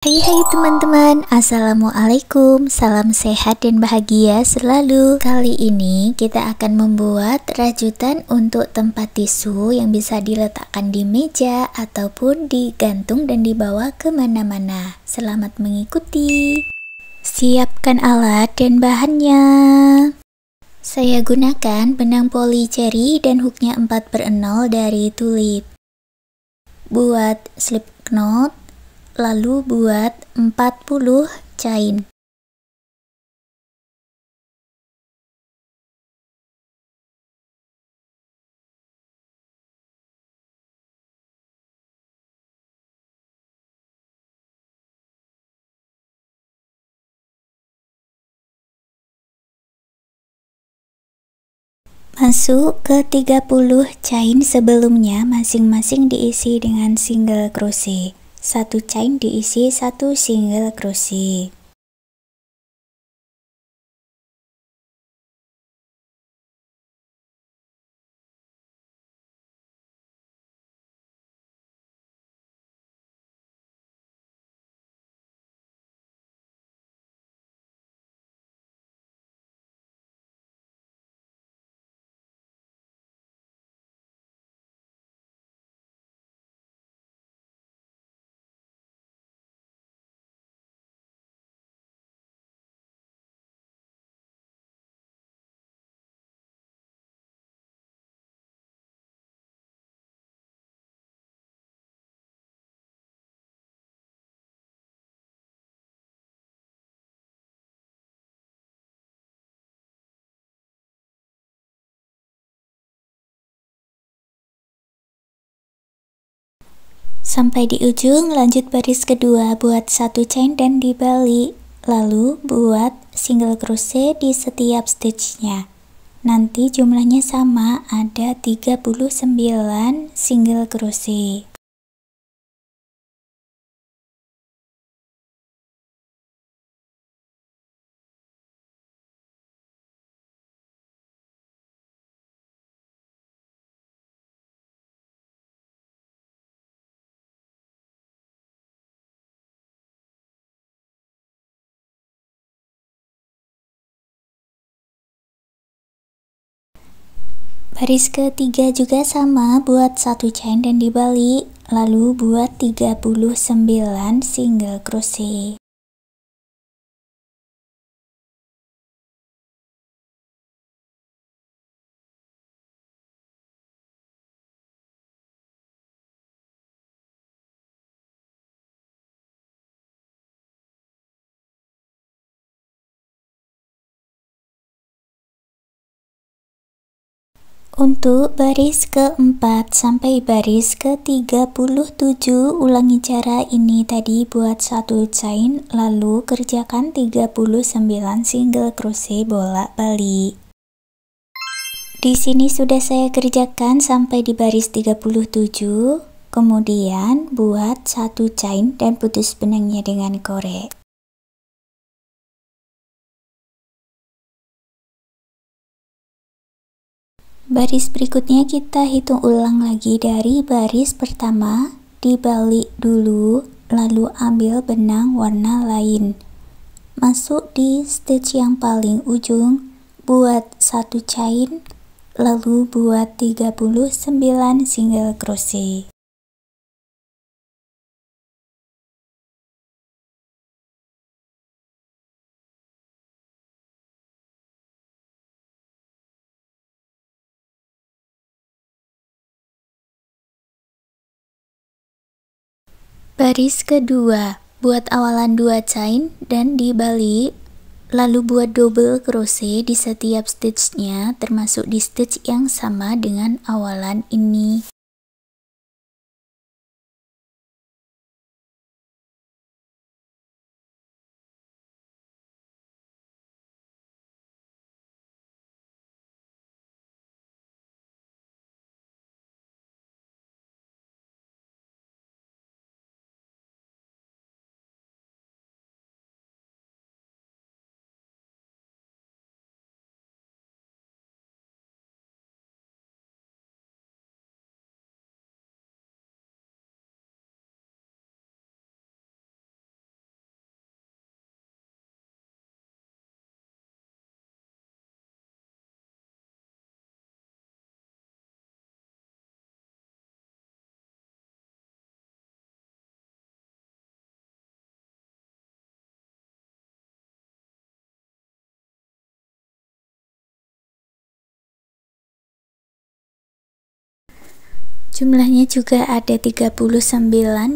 Hai teman-teman, Assalamualaikum, salam sehat dan bahagia selalu. Kali ini kita akan membuat rajutan untuk tempat tisu yang bisa diletakkan di meja ataupun digantung dan dibawa kemana-mana. Selamat mengikuti. Siapkan alat dan bahannya. Saya gunakan benang poli cherry dan hooknya 4/0 dari Tulip. Buat slip knot, lalu buat 40 chain. Masuk ke 30 chain sebelumnya, masing-masing diisi dengan single crochet. Satu chain diisi satu single crochet. Sampai di ujung, lanjut baris kedua, buat satu chain dan dibalik, lalu buat single crochet di setiap stitchnya. Nanti jumlahnya sama, ada 39 single crochet. Baris ketiga juga sama, buat satu chain dan dibalik, lalu buat 39 single crochet. Untuk baris keempat sampai baris ke-37, ulangi cara ini tadi, buat satu chain lalu kerjakan 39 single crochet bolak-balik. Di sini sudah saya kerjakan sampai di baris 37, kemudian buat satu chain dan putus benangnya dengan korek. Baris berikutnya kita hitung ulang lagi dari baris pertama, dibalik dulu, lalu ambil benang warna lain. Masuk di stitch yang paling ujung, buat satu chain, lalu buat 39 single crochet. Baris kedua, buat awalan 2 chain dan dibalik, lalu buat double crochet di setiap stitchnya, termasuk di stitch yang sama dengan awalan ini. Jumlahnya juga ada 39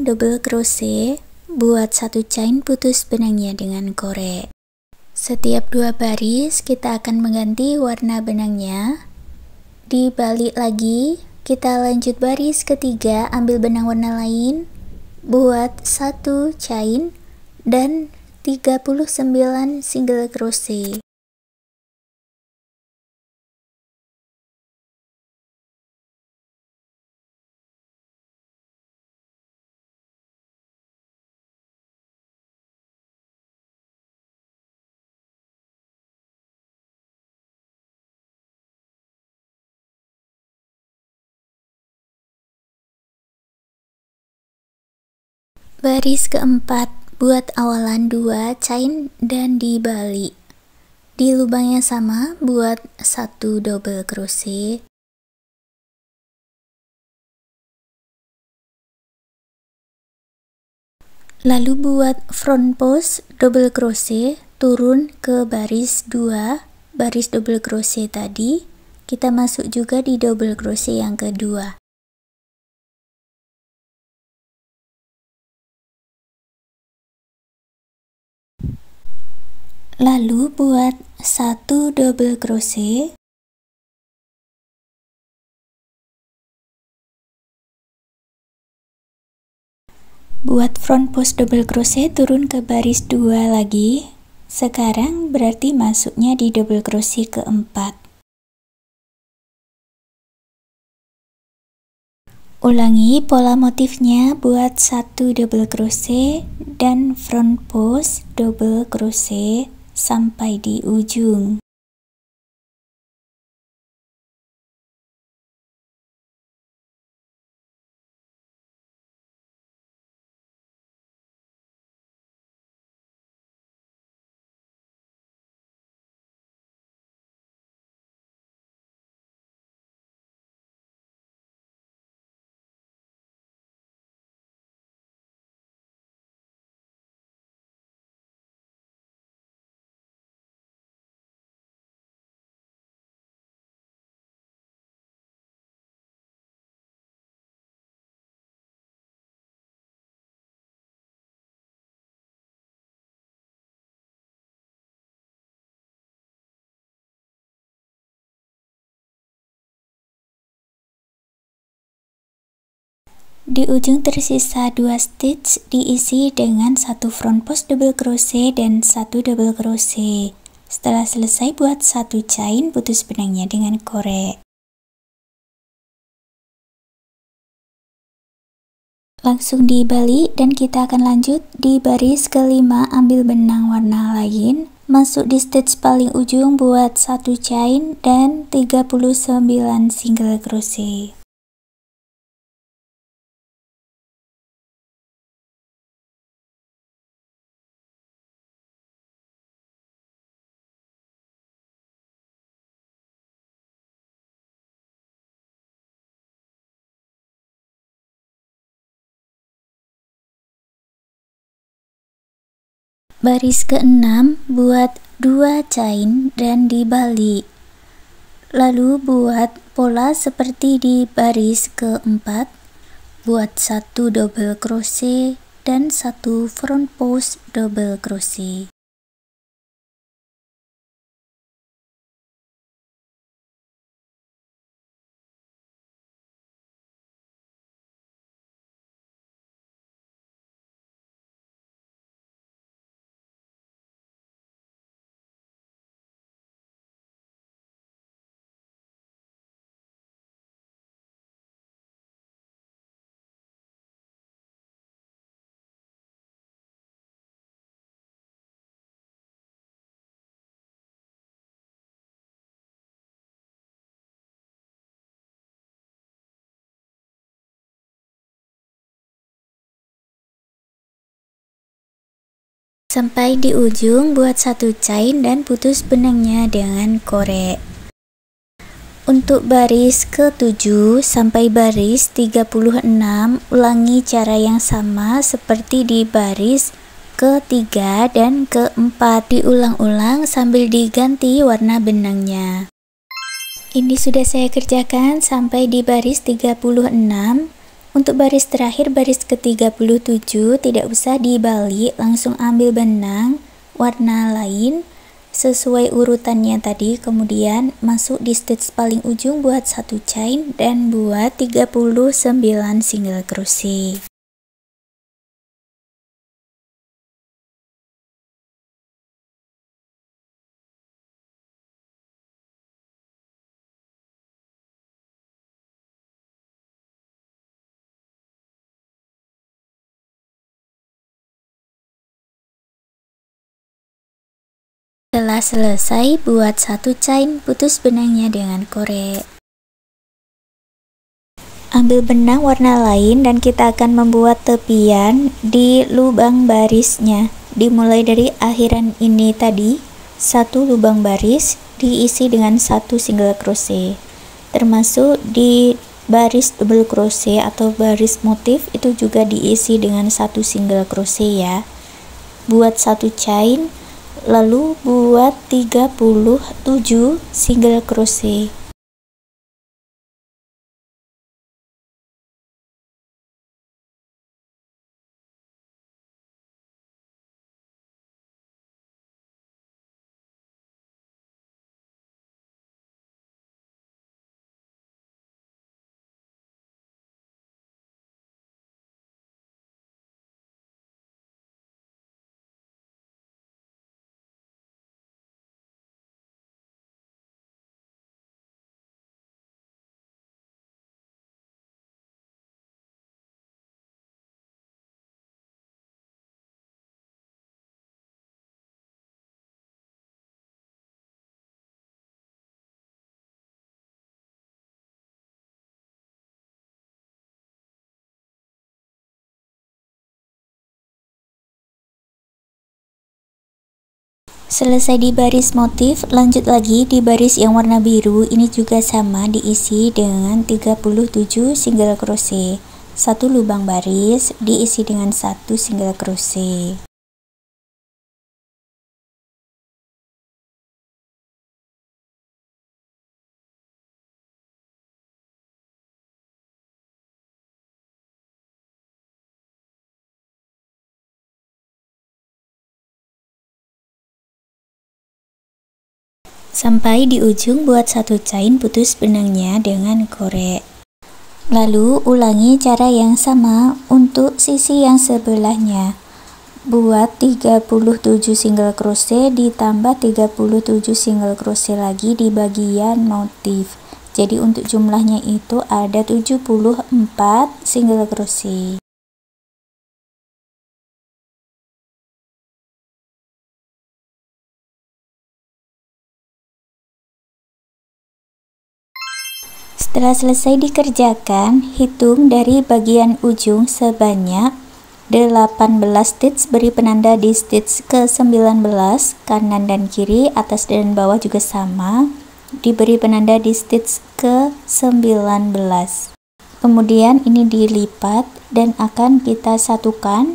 double crochet. Buat satu chain, putus benangnya dengan korek. Setiap 2 baris kita akan mengganti warna benangnya. Dibalik lagi, kita lanjut baris ketiga, ambil benang warna lain, buat satu chain dan 39 single crochet. Baris keempat, buat awalan 2 chain dan dibalik. Di lubang yang sama buat 1 double crochet. Lalu buat front post double crochet, turun ke baris 2, baris double crochet tadi, kita masuk juga di double crochet yang kedua. Lalu buat 1 double crochet, buat front post double crochet, turun ke baris 2 lagi. Sekarang berarti masuknya di double crochet keempat. Ulangi pola motifnya, buat 1 double crochet dan front post double crochet sampai di ujung. Di ujung tersisa 2 stitch, diisi dengan 1 front post double crochet dan 1 double crochet. Setelah selesai, buat 1 chain, putus benangnya dengan korek. Langsung dibalik dan kita akan lanjut di baris kelima, ambil benang warna lain, masuk di stitch paling ujung, buat 1 chain dan 39 single crochet. Baris ke-6, buat 2 chain dan dibalik. Lalu buat pola seperti di baris ke-4, buat 1 double crochet dan 1 front post double crochet. Sampai di ujung, buat 1 chain dan putus benangnya dengan korek. Untuk baris ke-7 sampai baris 36, ulangi cara yang sama seperti di baris ke-3 dan ke-4. Diulang-ulang sambil diganti warna benangnya. Ini sudah saya kerjakan sampai di baris 36. Untuk baris terakhir, baris ke-37, tidak usah dibalik, langsung ambil benang warna lain sesuai urutannya tadi, kemudian masuk di stitch paling ujung, buat 1 chain dan buat 39 single crochet. Setelah selesai, buat 1 chain, putus benangnya dengan korek. Ambil benang warna lain dan kita akan membuat tepian di lubang barisnya. Dimulai dari akhiran ini tadi, 1 lubang baris diisi dengan 1 single crochet. Termasuk di baris double crochet atau baris motif itu juga diisi dengan 1 single crochet ya. Buat 1 chain, lalu buat 37 single crochet. Selesai di baris motif, lanjut lagi di baris yang warna biru. Ini juga sama, diisi dengan 37 single crochet. 1 lubang baris diisi dengan 1 single crochet. Sampai di ujung, buat 1 chain, putus benangnya dengan korek. Lalu ulangi cara yang sama untuk sisi yang sebelahnya. Buat 37 single crochet ditambah 37 single crochet lagi di bagian motif. Jadi untuk jumlahnya itu ada 74 single crochet. Setelah selesai dikerjakan, hitung dari bagian ujung sebanyak 18 stitch, beri penanda di stitch ke-19, kanan dan kiri, atas dan bawah juga sama, diberi penanda di stitch ke-19. Kemudian ini dilipat dan akan kita satukan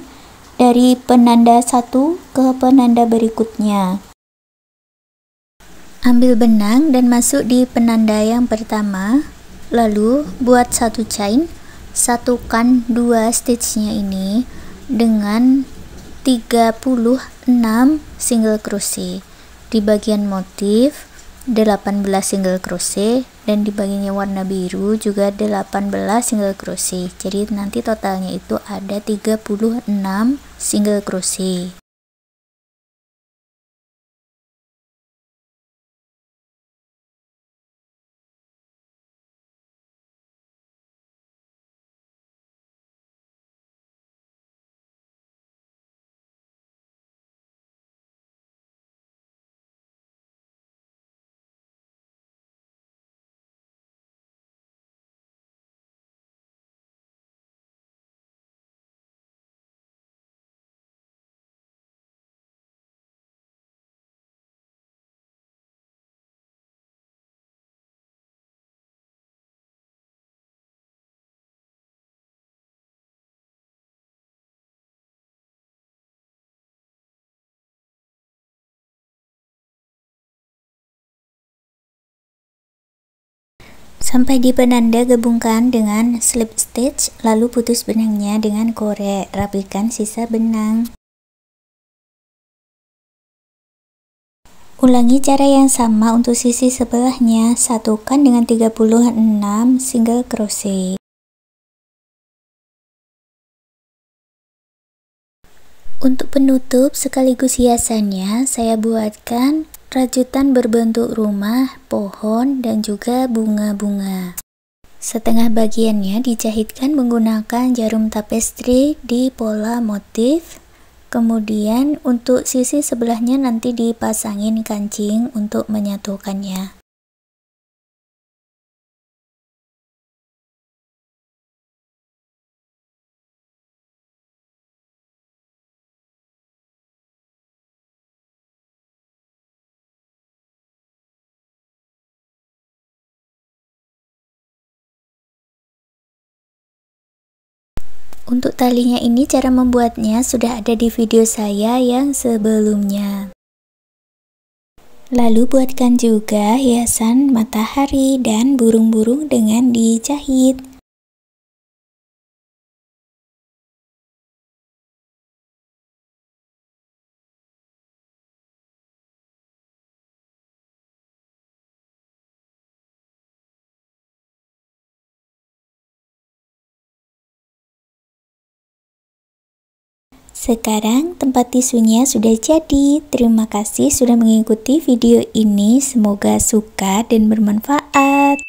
dari penanda satu ke penanda berikutnya. Ambil benang dan masuk di penanda yang pertama. Lalu buat 1 chain, satukan 2 stitchnya ini dengan 36 single crochet. Di bagian motif 18 single crochet dan di bagian warna biru juga 18 single crochet. Jadi nanti totalnya itu ada 36 single crochet. Sampai di penanda gabungkan dengan slip stitch, lalu putus benangnya dengan korek, rapikan sisa benang. Ulangi cara yang sama untuk sisi sebelahnya, satukan dengan 36 single crochet. Untuk penutup sekaligus hiasannya, saya buatkan rajutan berbentuk rumah, pohon, dan juga bunga-bunga. Setengah bagiannya dijahitkan menggunakan jarum tapestri di pola motif. Kemudian untuk sisi sebelahnya nanti dipasangin kancing untuk menyatukannya. Untuk talinya ini cara membuatnya sudah ada di video saya yang sebelumnya. Lalu buatkan juga hiasan matahari dan burung-burung dengan dijahit. Sekarang tempat tisunya sudah jadi. Terima kasih sudah mengikuti video ini. Semoga suka dan bermanfaat.